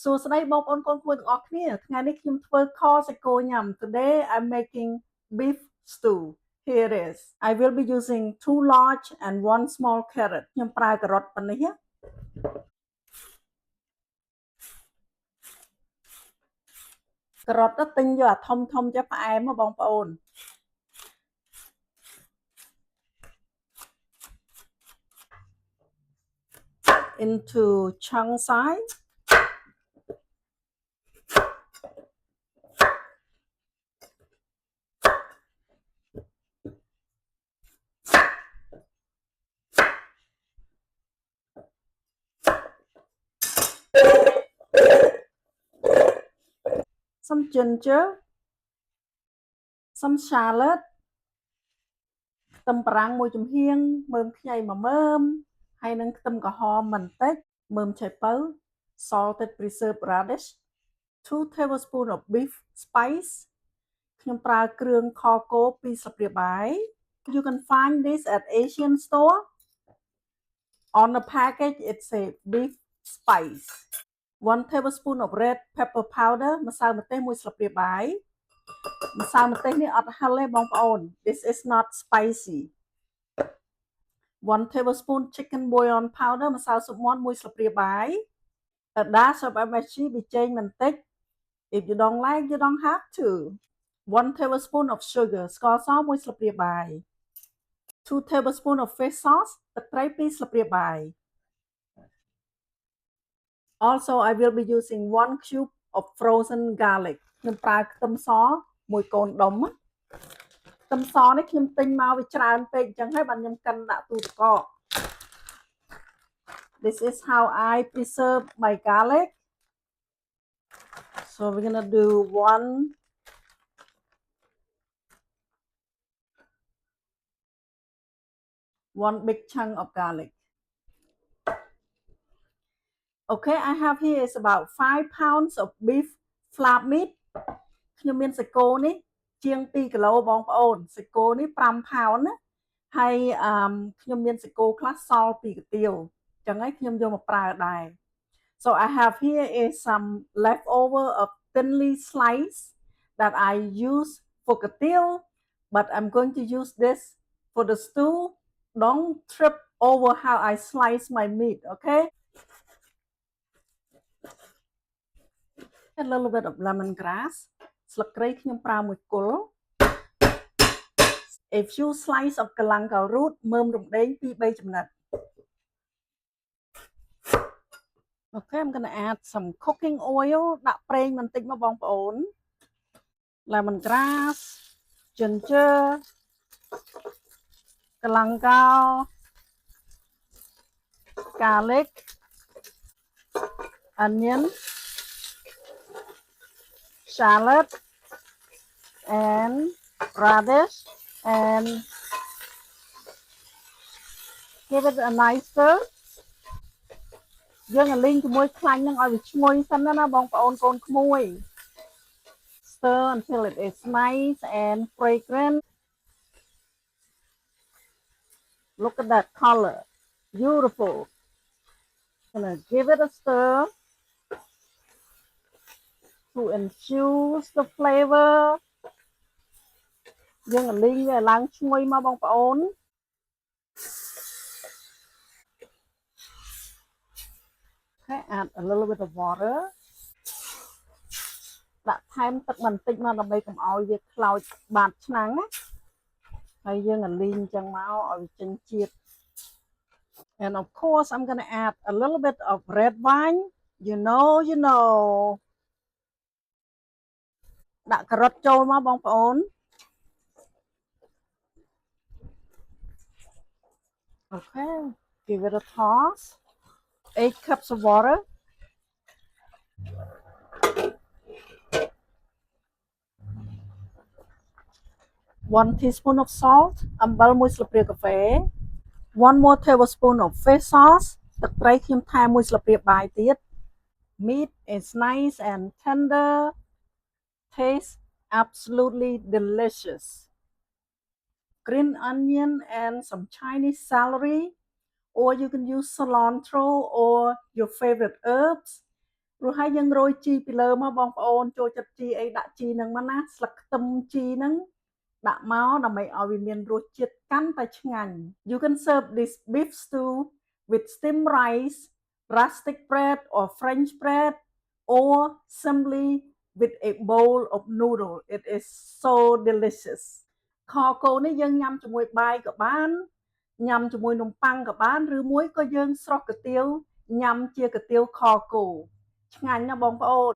សួស្តីបងប្អូនកូនគួរទាំងអស់គ្នាថ្ងៃនេះខ្ញុំធ្វើខសាច់គោញ៉ាំ Today I'm making beef stew. Here it is. I will be using 2 large and 1 small carrot. ខ្ញុំប្រើការ៉ុតប៉ុណ្នេះការ៉ុតទិញយកអាធំចេះផ្អែមបងប្អូន into chunk size. Some ginger, some shallot, ខ្ទឹមបារាំងមួយចំហៀងមើមខ្ញី1មើមហើយនឹងខ្ទឹមក្រហមបន្តិចមើមឆៃពៅ salted preserved radish, 2 tablespoons of beef spice. ខ្ញុំប្រើគ្រឿងខគោ2ស្លាបព្រាបាយ You can find this at Asian store. On the package it says beef spice. 1 tablespoon of red pepper powder ម្សៅម្ទេស1ស្លាបព្រាបាយម្សៅម្ទេសនេះអត់ហឹរទេបងប្អូន This is not spicy. 1 tablespoon chicken bouillon powder ម្សៅស៊ុបមាន់1ស្លាបព្រាបាយ A dash of MSG ប៊ីចេងបន្តិច If you don't like you don't have to. 1 tablespoon of sugar ស្ករស1ស្លាបព្រាបាយ 2 tablespoons of fish sauce ទឹកត្រី2ស្លាបព្រាបាយ Also I will be using 1 cube of frozen garlic ខ្ញុំប្រើខ្ទឹមសមួយកូនដុំខ្ទឹមសនេះខ្ញុំទិញមកវាច្រើនពេកអញ្ចឹងហើយបាទខ្ញុំកិនដាក់ទូទឹកកក This is how I preserve my garlic. So we're gonna do one big chunk of garlic. Okay, I have here is about 5 pounds of beef flap meat. ខ្ញុំមានសាច់គោនេះជាង2គីឡូបងប្អូនសាច់គោនេះ5 pound ណាហើយខ្ញុំមានសាច់គោខ្លះសល់ពីកាទៀវអញ្ចឹងហើយខ្ញុំយកមកប្រើដែរ So I have here is some leftover of thinly sliced that I use for katil, but I'm going to use this for the stew. Don't trip over how I slice my meat, okay? A little bit of lemongrass. ស្លឹកគ្រៃខ្ញុំប្រើមួយគល់ A few slices of galangal root មើមរំដេង 2-3 ចំណិត Okay, I'm gonna add some cooking oil ដាក់ប្រេងបន្តិចមកបងប្អូន lemongrass, ginger, galangal, garlic, onion, shallot, and radish, and give it a nice stir. យើងលីងជាមួយខ្លាញ់នឹងឲ្យវាឈ្ងុយសិនណាបងប្អូនកូនក្មួយ Stir until it is nice and fragrant. Look at that color. Beautiful. Gonna give it a stir to infuse the flavor. យើងលីងវាឡើងឈ្ងុយមកបងប្អូន Okay, add a little bit of water. ដាក់ថែមទឹកបន្តិចមកដើម្បីកុំឲ្យវាខ្លោចបាតឆ្នាំងណាហើយយើងលីងចឹងមកឲ្យវាចេញជាតិ And of course I'm going to add a little bit of red wine. You know. ដាក់ការ៉ុតចូលមកបងប្អូន Okay, give it a toss. 8 cups of water. 1 teaspoon of salt អំបិល1ស្លាបព្រាកាហ្វេ 1 more tablespoon of fish sauce ទឹកត្រីខ្ញុំថែម1ស្លាបព្រាបាយទៀត Meat is nice and tender. Tastes absolutely delicious. Green onion and some Chinese celery, or you can use cilantro or your favorite herbs. ព្រោះហើយយើងរោយជីពីលើមកបងប្អូនចូលចិត្តជីអីដាក់ជីហ្នឹងមកណាស្លឹកខ្ទឹមជីហ្នឹងដាក់មកដើម្បីឲ្យវាមានរសជាតិកាន់តែឆ្ងាញ់ You can serve this beef stew with steamed rice, rustic bread or French bread or simply with a bowl of noodle. It is so delicious. ខគោនេះយើងញ៉ាំជាមួយបាយក៏បានញ៉ាំជាមួយនំប៉័ងក៏បានឬមួយក៏យើងស្រុះគុយទាវញ៉ាំជាគុយទាវខគោឆ្ងាញ់ណាស់បងប្អូន